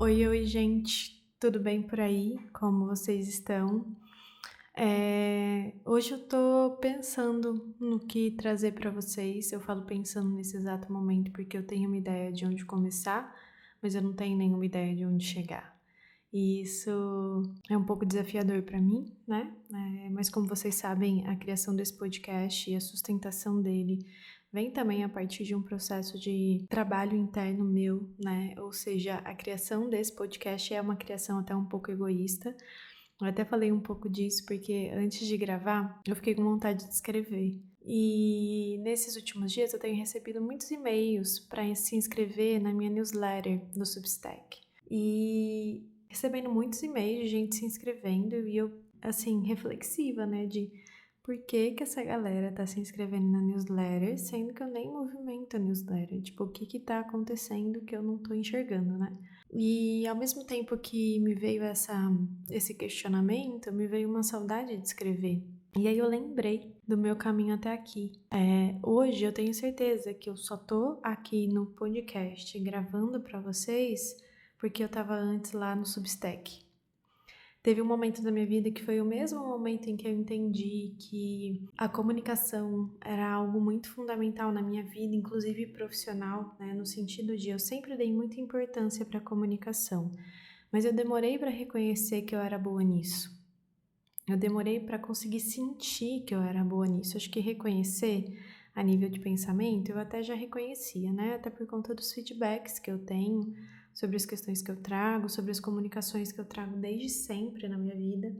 Oi, oi, gente, tudo bem por aí? Como vocês estão? Hoje eu tô pensando no que trazer para vocês. Eu falo pensando nesse exato momento porque eu tenho uma ideia de onde começar, mas eu não tenho nenhuma ideia de onde chegar. E isso é um pouco desafiador para mim, né? Mas como vocês sabem, a criação desse podcast e a sustentação dele vem também a partir de um processo de trabalho interno meu, né? Ou seja, a criação desse podcast é uma criação até um pouco egoísta. Eu até falei um pouco disso porque antes de gravar, eu fiquei com vontade de escrever. E nesses últimos dias eu tenho recebido muitos e-mails para se inscrever na minha newsletter do Substack. E recebendo muitos e-mails de gente se inscrevendo e eu, assim, reflexiva, né, de por que essa galera tá se inscrevendo na newsletter, sendo que eu nem movimento a newsletter. Tipo, o que tá acontecendo que eu não tô enxergando, né? E ao mesmo tempo que me veio esse questionamento, me veio uma saudade de escrever. E aí eu lembrei do meu caminho até aqui. Hoje eu tenho certeza que eu só tô aqui no podcast gravando para vocês porque eu tava antes lá no Substack. Teve um momento da minha vida que foi o mesmo momento em que eu entendi que a comunicação era algo muito fundamental na minha vida, inclusive profissional, né? No sentido de eu sempre dei muita importância para a comunicação, mas eu demorei para reconhecer que eu era boa nisso. Eu demorei para conseguir sentir que eu era boa nisso. Acho que reconhecer a nível de pensamento eu até já reconhecia, né? Até por conta dos feedbacks que eu tenho sobre as questões que eu trago, sobre as comunicações que eu trago desde sempre na minha vida.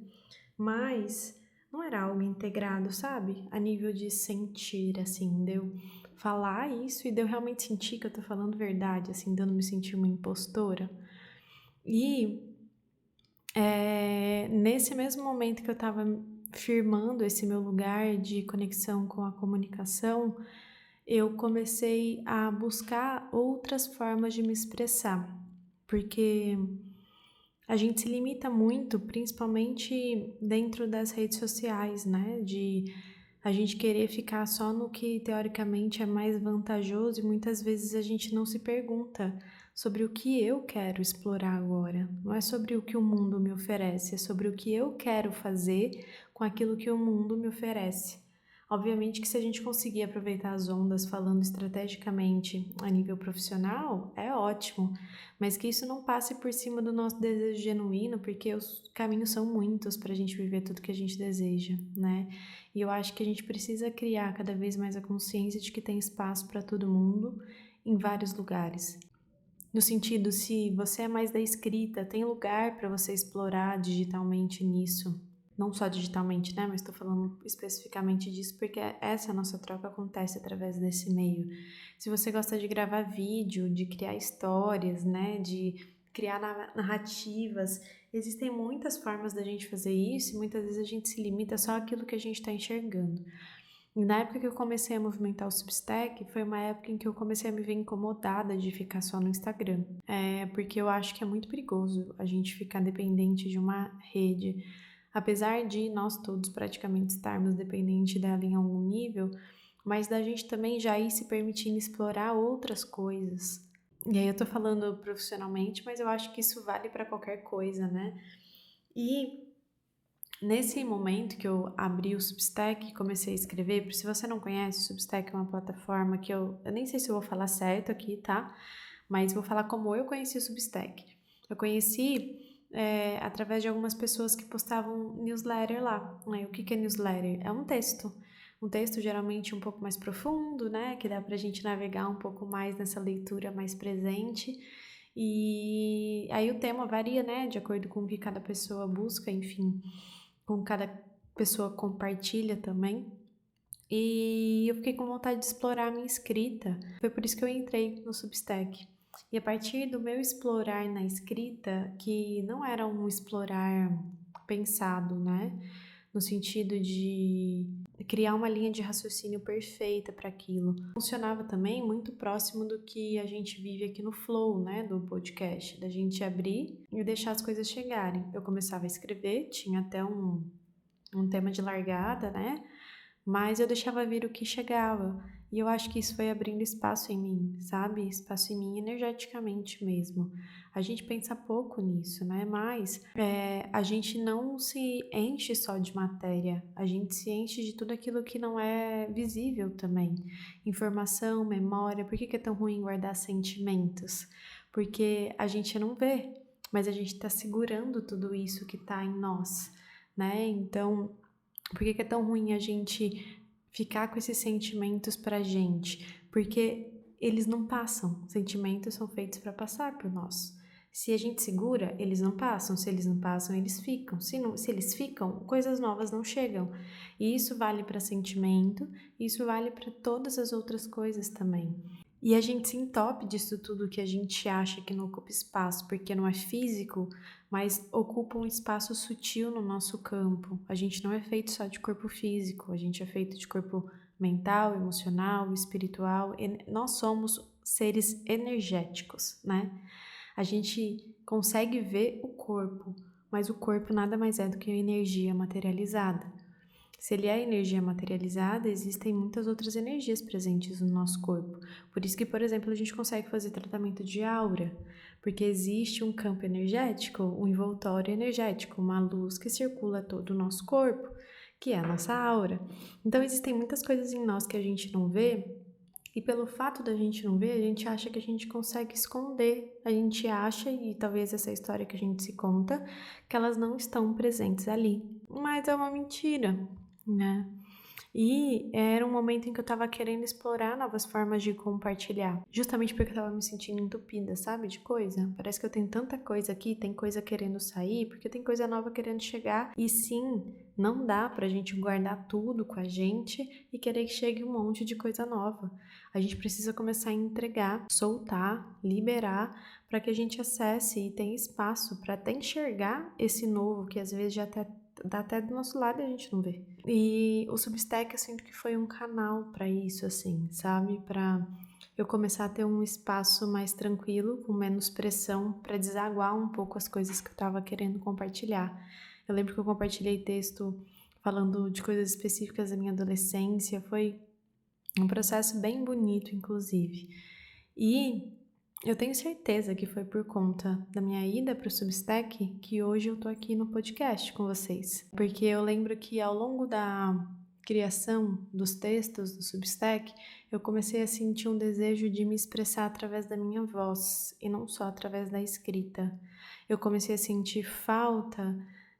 Mas não era algo integrado, sabe? A nível de sentir, assim, de eu falar isso e de eu realmente sentir que eu tô falando verdade, assim, dando me sentir uma impostora. E nesse mesmo momento que eu estava firmando esse meu lugar de conexão com a comunicação, eu comecei a buscar outras formas de me expressar, porque a gente se limita muito, principalmente dentro das redes sociais, né? De a gente querer ficar só no que teoricamente é mais vantajoso e muitas vezes a gente não se pergunta sobre o que eu quero explorar agora. Não é sobre o que o mundo me oferece, é sobre o que eu quero fazer com aquilo que o mundo me oferece. Obviamente que se a gente conseguir aproveitar as ondas falando estrategicamente a nível profissional, é ótimo, mas que isso não passe por cima do nosso desejo genuíno, porque os caminhos são muitos para a gente viver tudo que a gente deseja, né? E eu acho que a gente precisa criar cada vez mais a consciência de que tem espaço para todo mundo em vários lugares. No sentido, se você é mais da escrita, tem lugar para você explorar digitalmente nisso. Não só digitalmente, né? Mas estou falando especificamente disso porque essa nossa troca acontece através desse meio. Se você gosta de gravar vídeo, de criar histórias, né? De criar narrativas, existem muitas formas da gente fazer isso e muitas vezes a gente se limita só àquilo que a gente está enxergando. E na época que eu comecei a movimentar o Substack, foi uma época em que eu comecei a me ver incomodada de ficar só no Instagram. Porque eu acho que é muito perigoso a gente ficar dependente de uma rede. Apesar de nós todos praticamente estarmos dependentes dela em algum nível, mas da gente também já ir se permitindo explorar outras coisas. E aí eu tô falando profissionalmente, mas eu acho que isso vale para qualquer coisa, né? E nesse momento que eu abri o Substack e comecei a escrever, porque se você não conhece, o Substack é uma plataforma que eu nem sei se eu vou falar certo aqui, tá? Mas vou falar como eu conheci o Substack. Eu conheci através de algumas pessoas que postavam newsletter lá. Né? O que é newsletter? É um texto geralmente um pouco mais profundo, né? Que dá pra gente navegar um pouco mais nessa leitura mais presente. E aí o tema varia, né? De acordo com o que cada pessoa busca, enfim, com cada pessoa compartilha também. E eu fiquei com vontade de explorar a minha escrita. Foi por isso que eu entrei no Substack. E a partir do meu explorar na escrita, que não era um explorar pensado, né? No sentido de criar uma linha de raciocínio perfeita para aquilo. Funcionava também muito próximo do que a gente vive aqui no flow, né, do podcast, da gente abrir e deixar as coisas chegarem. Eu começava a escrever, tinha até um tema de largada, né? mas eu deixava vir o que chegava. E eu acho que isso foi abrindo espaço em mim, sabe? Espaço em mim energeticamente mesmo. A gente pensa pouco nisso, né? Mas a gente não se enche só de matéria, a gente se enche de tudo aquilo que não é visível também. Informação, memória. Por que é tão ruim guardar sentimentos? Porque a gente não vê, mas a gente está segurando tudo isso que está em nós, né? Então, por que é tão ruim a gente ficar com esses sentimentos pra gente? Porque eles não passam. Sentimentos são feitos para passar por nós. Se a gente segura, eles não passam. Se eles não passam, eles ficam. Se eles ficam, coisas novas não chegam. E isso vale para sentimento, isso vale para todas as outras coisas também. E a gente se entope disso tudo que a gente acha que não ocupa espaço, porque não é físico, mas ocupa um espaço sutil no nosso campo. A gente não é feito só de corpo físico, a gente é feito de corpo mental, emocional, espiritual. Nós somos seres energéticos, né? A gente consegue ver o corpo, mas o corpo nada mais é do que a energia materializada. Se ele é energia materializada, existem muitas outras energias presentes no nosso corpo. Por isso que, por exemplo, a gente consegue fazer tratamento de aura, porque existe um campo energético, um envoltório energético, uma luz que circula todo o nosso corpo, que é a nossa aura. Então, existem muitas coisas em nós que a gente não vê, e pelo fato da gente não ver, a gente acha que a gente consegue esconder. A gente acha, e talvez essa história que a gente se conta, que elas não estão presentes ali. Mas é uma mentira, né? E era um momento em que eu tava querendo explorar novas formas de compartilhar. Justamente porque eu tava me sentindo entupida, sabe? De coisa. Parece que eu tenho tanta coisa aqui, tem coisa querendo sair, porque tem coisa nova querendo chegar. E sim, não dá pra gente guardar tudo com a gente e querer que chegue um monte de coisa nova. A gente precisa começar a entregar, soltar, liberar, para que a gente acesse e tenha espaço para até enxergar esse novo que às vezes já dá até do nosso lado e a gente não vê. E o Substack eu sinto que foi um canal para isso, assim, sabe? Para eu começar a ter um espaço mais tranquilo, com menos pressão, para desaguar um pouco as coisas que eu tava querendo compartilhar. Eu lembro que eu compartilhei texto falando de coisas específicas da minha adolescência, foi um processo bem bonito, inclusive. E eu tenho certeza que foi por conta da minha ida para o Substack que hoje eu tô aqui no podcast com vocês. Porque eu lembro que ao longo da criação dos textos do Substack, eu comecei a sentir um desejo de me expressar através da minha voz e não só através da escrita. Eu comecei a sentir falta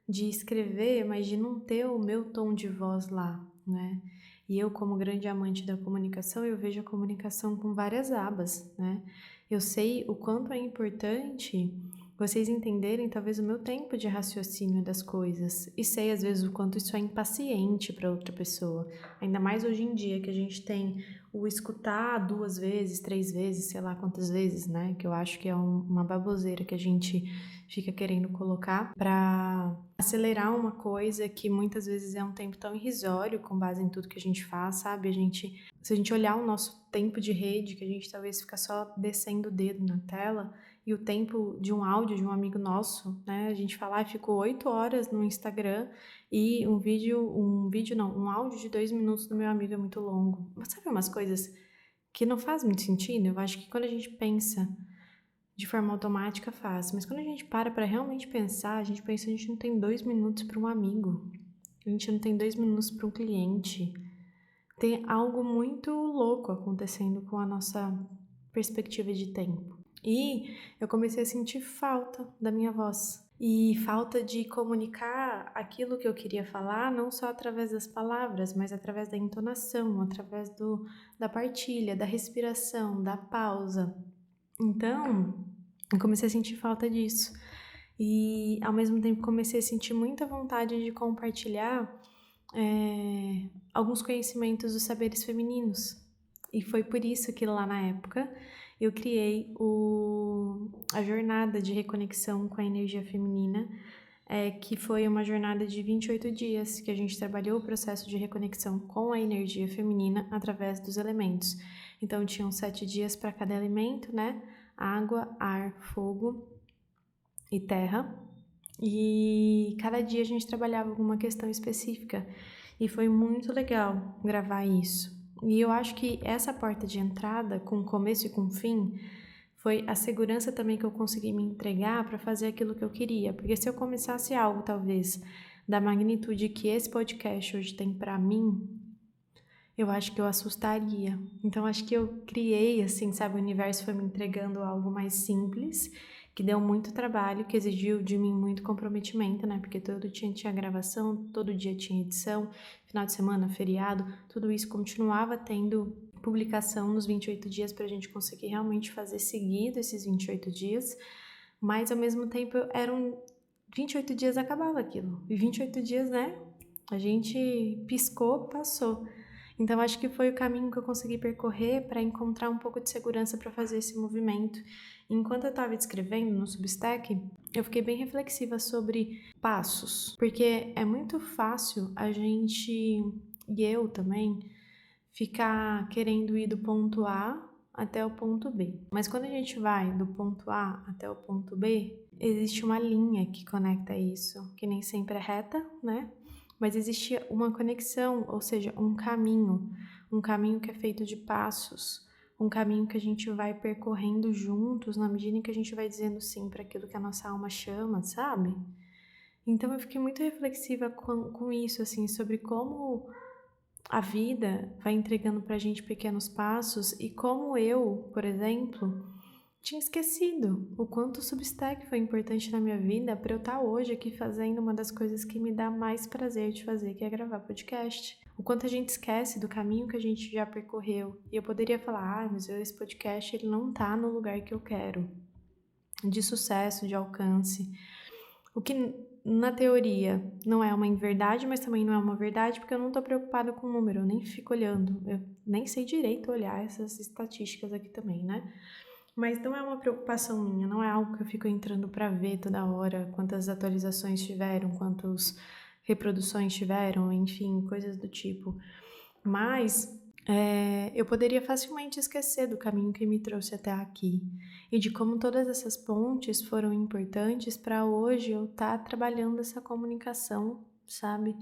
de escrever, mas de não ter o meu tom de voz lá, né? E eu, como grande amante da comunicação, eu vejo a comunicação com várias abas, né? Eu sei o quanto é importante vocês entenderem talvez o meu tempo de raciocínio das coisas e sei às vezes o quanto isso é impaciente para outra pessoa, ainda mais hoje em dia que a gente tem o escutar 2 vezes, 3 vezes, sei lá quantas vezes, né? Que eu acho que é uma baboseira que a gente fica querendo colocar para acelerar uma coisa que muitas vezes é um tempo tão irrisório com base em tudo que a gente faz, sabe? Se a gente olhar o nosso tempo de rede, que a gente talvez fica só descendo o dedo na tela, e o tempo de um áudio de um amigo nosso, né? A gente fala, ficou 8 horas no Instagram e um áudio de 2 minutos do meu amigo é muito longo. Mas sabe umas coisas que não faz muito sentido? Eu acho que quando a gente pensa de forma automática faz, mas quando a gente para realmente pensar, a gente pensa, a gente não tem 2 minutos para um amigo, a gente não tem 2 minutos para um cliente. Tem algo muito louco acontecendo com a nossa perspectiva de tempo. E eu comecei a sentir falta da minha voz. E falta de comunicar aquilo que eu queria falar, não só através das palavras, mas através da entonação, através da partilha, da respiração, da pausa. Então, eu comecei a sentir falta disso. E, ao mesmo tempo, comecei a sentir muita vontade de compartilhar alguns conhecimentos dos saberes femininos. E foi por isso que lá na época eu criei a jornada de reconexão com a energia feminina, que foi uma jornada de 28 dias, que a gente trabalhou o processo de reconexão com a energia feminina através dos elementos. Então, tinham 7 dias para cada elemento, né? Água, ar, fogo e terra. E cada dia a gente trabalhava alguma questão específica. E foi muito legal gravar isso. E eu acho que essa porta de entrada, com começo e com fim, foi a segurança também que eu consegui me entregar para fazer aquilo que eu queria. Porque se eu começasse algo, talvez, da magnitude que esse podcast hoje tem para mim, eu acho que eu assustaria. Então, acho que eu criei, assim, sabe? O universo foi me entregando algo mais simples, que deu muito trabalho, que exigiu de mim muito comprometimento, né? Porque todo dia tinha gravação, todo dia tinha edição, final de semana, feriado, tudo isso continuava tendo publicação nos 28 dias pra gente conseguir realmente fazer seguido esses 28 dias, mas ao mesmo tempo eram 28 dias acabava aquilo. E 28 dias, né? A gente piscou, passou. Então, acho que foi o caminho que eu consegui percorrer para encontrar um pouco de segurança para fazer esse movimento. Enquanto eu estava escrevendo no Substack, eu fiquei bem reflexiva sobre passos, porque é muito fácil a gente, e eu também, ficar querendo ir do ponto A até o ponto B. Mas quando a gente vai do ponto A até o ponto B, existe uma linha que conecta isso, que nem sempre é reta, né? Mas existe uma conexão, ou seja, um caminho que é feito de passos, um caminho que a gente vai percorrendo juntos na medida em que a gente vai dizendo sim para aquilo que a nossa alma chama, sabe? Então eu fiquei muito reflexiva com isso, assim, sobre como a vida vai entregando pra gente pequenos passos e como eu, por exemplo, tinha esquecido o quanto o Substack foi importante na minha vida para eu estar hoje aqui fazendo uma das coisas que me dá mais prazer de fazer, que é gravar podcast. O quanto a gente esquece do caminho que a gente já percorreu. E eu poderia falar, mas esse podcast ele não tá no lugar que eu quero, de sucesso, de alcance. O que na teoria não é uma inverdade, mas também não é uma verdade, porque eu não tô preocupada com o número, eu nem fico olhando, eu nem sei direito olhar essas estatísticas aqui também, né? Mas não é uma preocupação minha, não é algo que eu fico entrando para ver toda hora quantas atualizações tiveram, quantas reproduções tiveram, enfim, coisas do tipo. Mas eu poderia facilmente esquecer do caminho que me trouxe até aqui e de como todas essas pontes foram importantes para hoje eu estar trabalhando essa comunicação, sabe?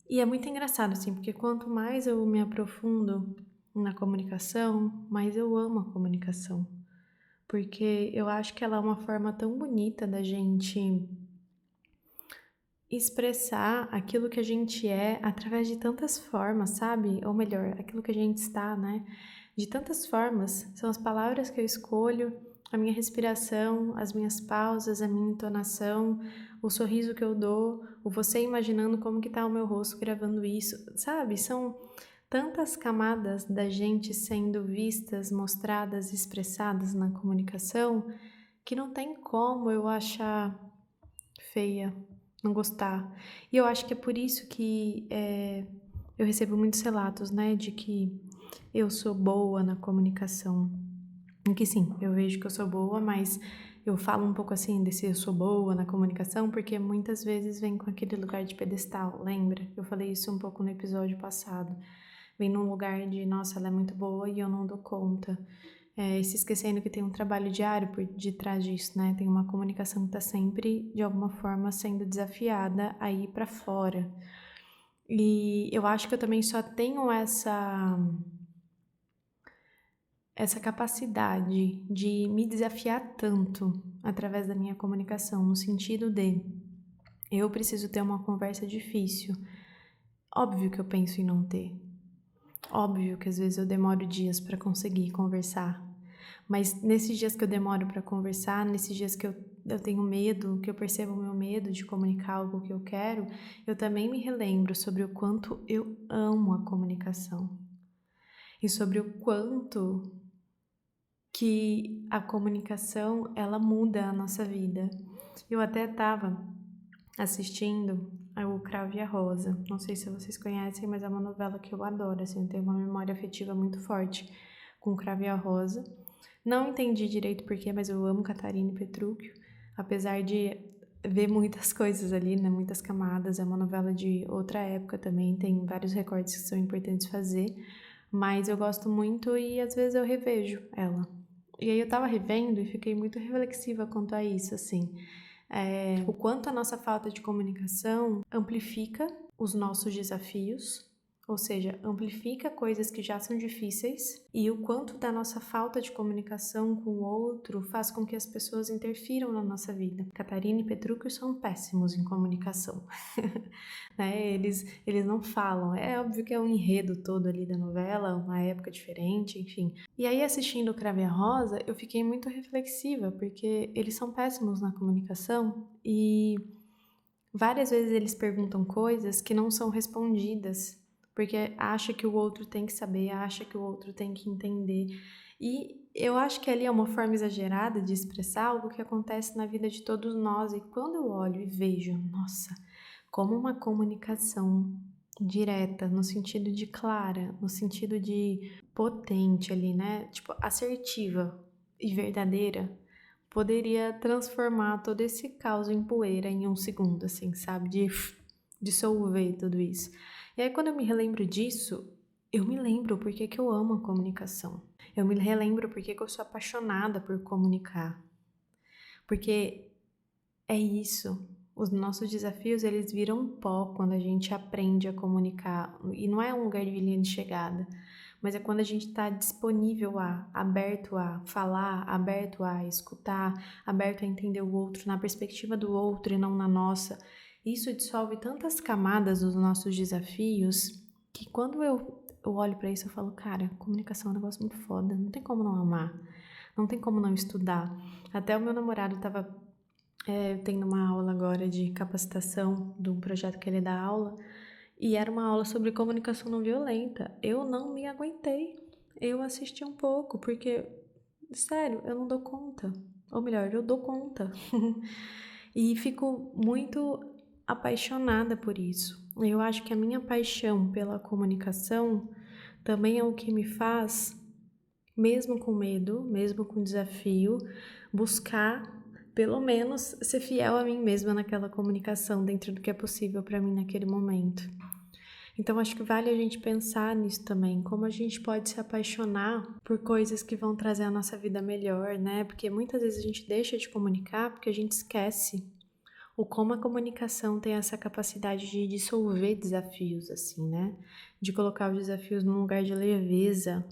E é muito engraçado, assim, porque quanto mais eu me aprofundo na comunicação, mais eu amo a comunicação. Porque eu acho que ela é uma forma tão bonita da gente expressar aquilo que a gente é através de tantas formas, sabe? Ou melhor, aquilo que a gente está, né? De tantas formas. São as palavras que eu escolho, a minha respiração, as minhas pausas, a minha entonação, o sorriso que eu dou, o você imaginando como que tá o meu rosto gravando isso, sabe? São tantas camadas da gente sendo vistas, mostradas, expressadas na comunicação que não tem como eu achar feia, não gostar. E eu acho que é por isso que eu recebo muitos relatos, né, de que eu sou boa na comunicação. Em que sim, eu vejo que eu sou boa, mas eu falo um pouco assim desse eu sou boa na comunicação, porque muitas vezes vem com aquele lugar de pedestal, lembra? Eu falei isso um pouco no episódio passado. Vem num lugar de, nossa, ela é muito boa e eu não dou conta. E se esquecendo que tem um trabalho diário por detrás disso, né? Tem uma comunicação que está sempre, de alguma forma, sendo desafiada a ir para fora. E eu acho que eu também só tenho essa capacidade de me desafiar tanto através da minha comunicação, no sentido de eu preciso ter uma conversa difícil. Óbvio que eu penso em não ter. Óbvio que às vezes eu demoro dias para conseguir conversar. Mas nesses dias que eu demoro para conversar, nesses dias que eu tenho medo, que eu percebo o meu medo de comunicar algo que eu quero, eu também me relembro sobre o quanto eu amo a comunicação. E sobre o quanto que a comunicação, ela muda a nossa vida. Eu até estava assistindo o Cravo e a Rosa. Não sei se vocês conhecem, mas é uma novela que eu adoro, assim, eu tenho uma memória afetiva muito forte com o Cravo e a Rosa. Não entendi direito porquê, mas eu amo Catarina e Petrúquio, apesar de ver muitas coisas ali, né, muitas camadas. É uma novela de outra época também, tem vários recortes que são importantes fazer, mas eu gosto muito e às vezes eu revejo ela. E aí eu tava revendo e fiquei muito reflexiva quanto a isso, assim. O quanto a nossa falta de comunicação amplifica os nossos desafios, ou seja, amplifica coisas que já são difíceis, e o quanto da nossa falta de comunicação com o outro faz com que as pessoas interfiram na nossa vida. Catarina e Petrúquio são péssimos em comunicação. Né? Eles não falam. É óbvio que é um enredo todo ali da novela, uma época diferente, enfim. E aí, assistindo o Cravo e a Rosa, eu fiquei muito reflexiva, porque eles são péssimos na comunicação e várias vezes eles perguntam coisas que não são respondidas, porque acha que o outro tem que saber, acha que o outro tem que entender. E eu acho que ali é uma forma exagerada de expressar algo que acontece na vida de todos nós. E quando eu olho e vejo, nossa, como uma comunicação direta, no sentido de clara, no sentido de potente ali, né? Tipo, assertiva e verdadeira, poderia transformar todo esse caos em poeira em um segundo, assim, sabe? De dissolver tudo isso. E aí, quando eu me relembro disso, eu me lembro porque que eu amo a comunicação. Eu me relembro porque que eu sou apaixonada por comunicar. Porque é isso. Os nossos desafios, eles viram pó quando a gente aprende a comunicar. E não é um lugar de linha de chegada, mas é quando a gente está disponível aberto a falar, aberto a escutar, aberto a entender o outro na perspectiva do outro e não na nossa. Isso dissolve tantas camadas dos nossos desafios que quando eu olho para isso eu falo, cara, comunicação é um negócio muito foda, não tem como não amar, não tem como não estudar. Até o meu namorado estava tendo uma aula agora de capacitação de um projeto que ele dá aula, e era uma aula sobre comunicação não violenta. Eu não me aguentei. Eu assisti um pouco, porque, sério, eu não dou conta. Ou melhor, eu dou conta. E fico muito apaixonada por isso. Eu acho que a minha paixão pela comunicação também é o que me faz, mesmo com medo, mesmo com desafio, buscar pelo menos ser fiel a mim mesma naquela comunicação dentro do que é possível para mim naquele momento. Então acho que vale a gente pensar nisso também, como a gente pode se apaixonar por coisas que vão trazer a nossa vida melhor, né? Porque muitas vezes a gente deixa de comunicar porque a gente esquece o como a comunicação tem essa capacidade de dissolver desafios, assim, né? De colocar os desafios num lugar de leveza,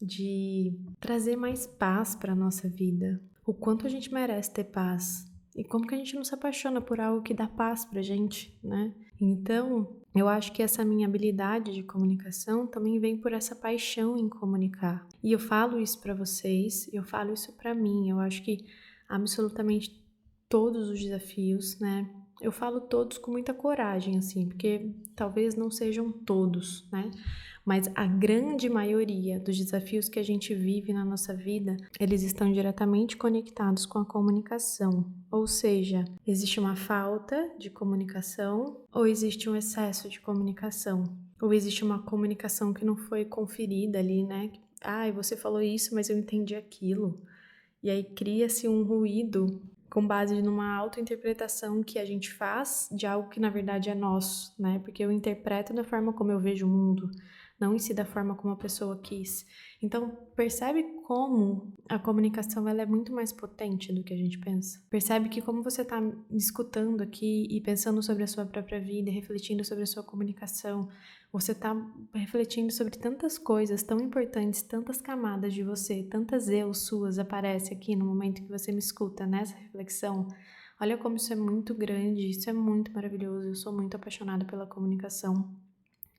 de trazer mais paz para a nossa vida. O quanto a gente merece ter paz e como que a gente não se apaixona por algo que dá paz pra gente, né? Então, eu acho que essa minha habilidade de comunicação também vem por essa paixão em comunicar. E eu falo isso para vocês, eu falo isso para mim. Eu acho que absolutamente todos os desafios, né? Eu falo todos com muita coragem, assim, porque talvez não sejam todos, né? Mas a grande maioria dos desafios que a gente vive na nossa vida, eles estão diretamente conectados com a comunicação. Ou seja, existe uma falta de comunicação ou existe um excesso de comunicação. Ou existe uma comunicação que não foi conferida ali, né? Ah, você falou isso, mas eu entendi aquilo. E aí cria-se um ruído com base numa autointerpretação que a gente faz de algo que na verdade é nosso, né? Porque eu interpreto da forma como eu vejo o mundo, não em si da forma como a pessoa quis. Então, percebe como a comunicação ela é muito mais potente do que a gente pensa? Percebe que como você está me escutando aqui e pensando sobre a sua própria vida, refletindo sobre a sua comunicação, você está refletindo sobre tantas coisas tão importantes, tantas camadas de você, tantas eu suas aparecem aqui no momento que você me escuta nessa reflexão. Olha como isso é muito grande, isso é muito maravilhoso. Eu sou muito apaixonada pela comunicação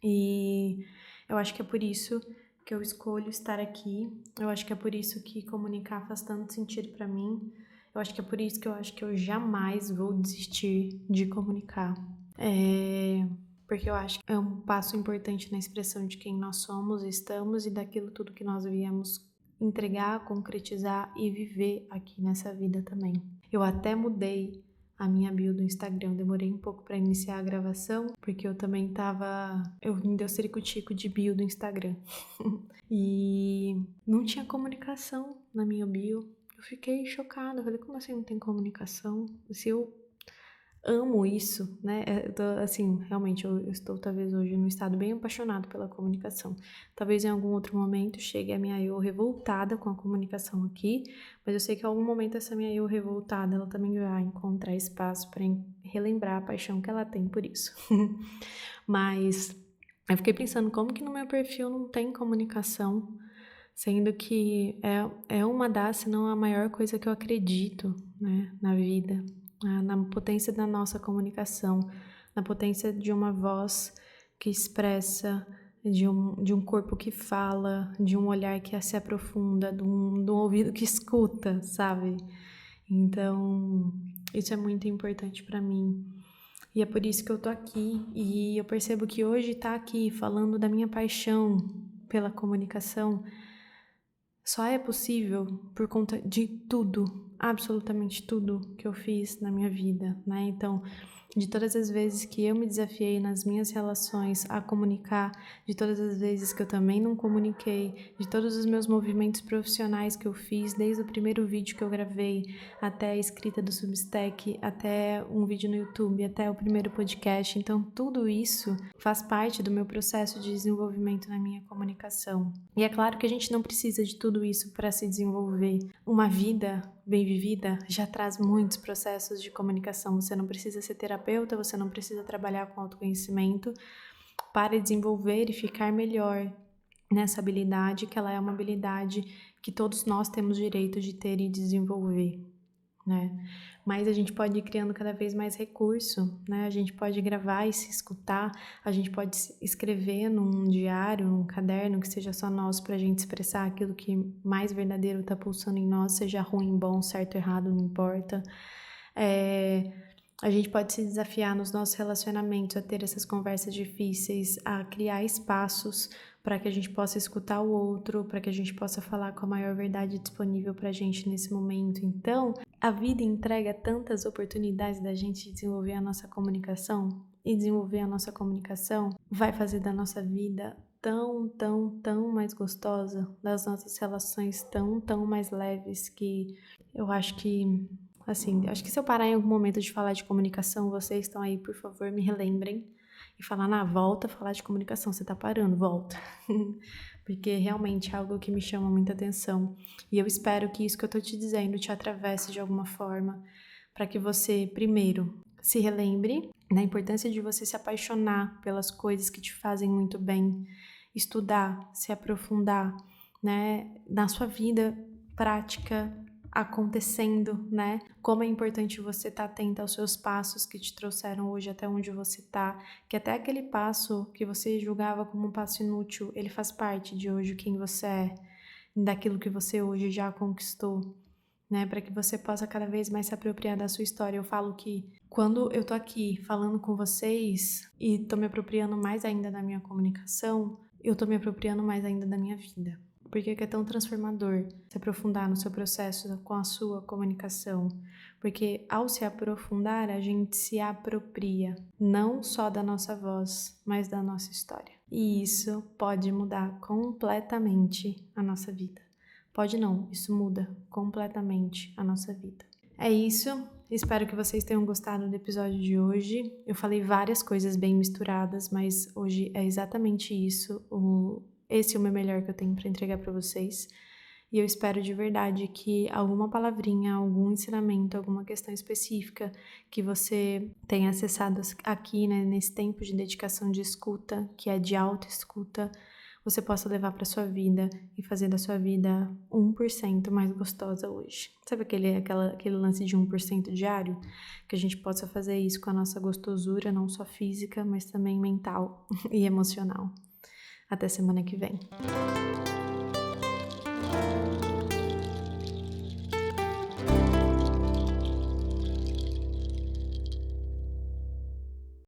e eu acho que é por isso que eu escolho estar aqui. Eu acho que é por isso que comunicar faz tanto sentido para mim. Eu acho que é por isso que eu acho que eu jamais vou desistir de comunicar. Porque eu acho que é um passo importante na expressão de quem nós somos, estamos e daquilo tudo que nós viemos entregar, concretizar e viver aqui nessa vida também. Eu até mudei a minha bio do Instagram, demorei um pouco para iniciar a gravação, porque eu também me deu ciricutico de bio do Instagram. E não tinha comunicação na minha bio. Eu fiquei chocada, eu falei, como assim não tem comunicação? Se eu amo isso, né? Eu tô, assim, realmente, eu estou talvez hoje num estado bem apaixonado pela comunicação. Talvez em algum outro momento chegue a minha eu revoltada com a comunicação aqui, mas eu sei que em algum momento essa minha eu revoltada, ela também vai encontrar espaço para relembrar a paixão que ela tem por isso. Mas eu fiquei pensando como que no meu perfil não tem comunicação, sendo que é uma das, se não a maior coisa que eu acredito, né, na vida, na potência da nossa comunicação, na potência de uma voz que expressa, de um corpo que fala, de um olhar que se aprofunda, de um ouvido que escuta, sabe? Então, isso é muito importante para mim. E é por isso que eu tô aqui. E eu percebo que hoje tá aqui falando da minha paixão pela comunicação só é possível por conta de tudo, absolutamente tudo que eu fiz na minha vida, né? Então, de todas as vezes que eu me desafiei nas minhas relações a comunicar, de todas as vezes que eu também não comuniquei, de todos os meus movimentos profissionais que eu fiz, desde o primeiro vídeo que eu gravei, até a escrita do Substack, até um vídeo no YouTube, até o primeiro podcast. Então, tudo isso faz parte do meu processo de desenvolvimento na minha comunicação. E é claro que a gente não precisa de tudo isso para se desenvolver. Uma vida bem vivida já traz muitos processos de comunicação. Você não precisa ser terapeuta, você não precisa trabalhar com autoconhecimento para desenvolver e ficar melhor nessa habilidade, que ela é uma habilidade que todos nós temos direito de ter e desenvolver, né? Mas a gente pode ir criando cada vez mais recurso, né? A gente pode gravar e se escutar, a gente pode escrever num diário, num caderno que seja só nosso pra gente expressar aquilo que mais verdadeiro tá pulsando em nós, seja ruim, bom, certo, errado, não importa. A gente pode se desafiar nos nossos relacionamentos a ter essas conversas difíceis, a criar espaços para que a gente possa escutar o outro, para que a gente possa falar com a maior verdade disponível para a gente nesse momento. Então, a vida entrega tantas oportunidades da gente desenvolver a nossa comunicação, e desenvolver a nossa comunicação vai fazer da nossa vida tão, tão, tão mais gostosa, das nossas relações tão, tão mais leves, que eu acho que, assim, acho que se eu parar em algum momento de falar de comunicação, vocês estão aí, por favor, me relembrem e falar, volta a falar de comunicação, você tá parando, volta. Porque realmente é algo que me chama muita atenção. E eu espero que isso que eu tô te dizendo te atravesse de alguma forma, para que você, primeiro, se relembre da importância de você se apaixonar pelas coisas que te fazem muito bem, estudar, se aprofundar, né, na sua vida prática, acontecendo, né? Como é importante você estar atenta aos seus passos que te trouxeram hoje até onde você tá, que até aquele passo que você julgava como um passo inútil, ele faz parte de hoje quem você é, daquilo que você hoje já conquistou, né? Para que você possa cada vez mais se apropriar da sua história. Eu falo que quando eu tô aqui falando com vocês e tô me apropriando mais ainda da minha comunicação, eu tô me apropriando mais ainda da minha vida. Porque é tão transformador se aprofundar no seu processo com a sua comunicação. Porque ao se aprofundar, a gente se apropria não só da nossa voz, mas da nossa história. E isso pode mudar completamente a nossa vida. Pode não, isso muda completamente a nossa vida. É isso, espero que vocês tenham gostado do episódio de hoje. Eu falei várias coisas bem misturadas, mas hoje é exatamente isso. Esse é o meu melhor que eu tenho para entregar para vocês. E eu espero de verdade que alguma palavrinha, algum ensinamento, alguma questão específica que você tenha acessado aqui, né, nesse tempo de dedicação de escuta, que é de autoescuta, você possa levar para sua vida e fazer da sua vida 1% mais gostosa hoje. Sabe aquele lance de 1% diário? Que a gente possa fazer isso com a nossa gostosura, não só física, mas também mental e emocional. Até semana que vem.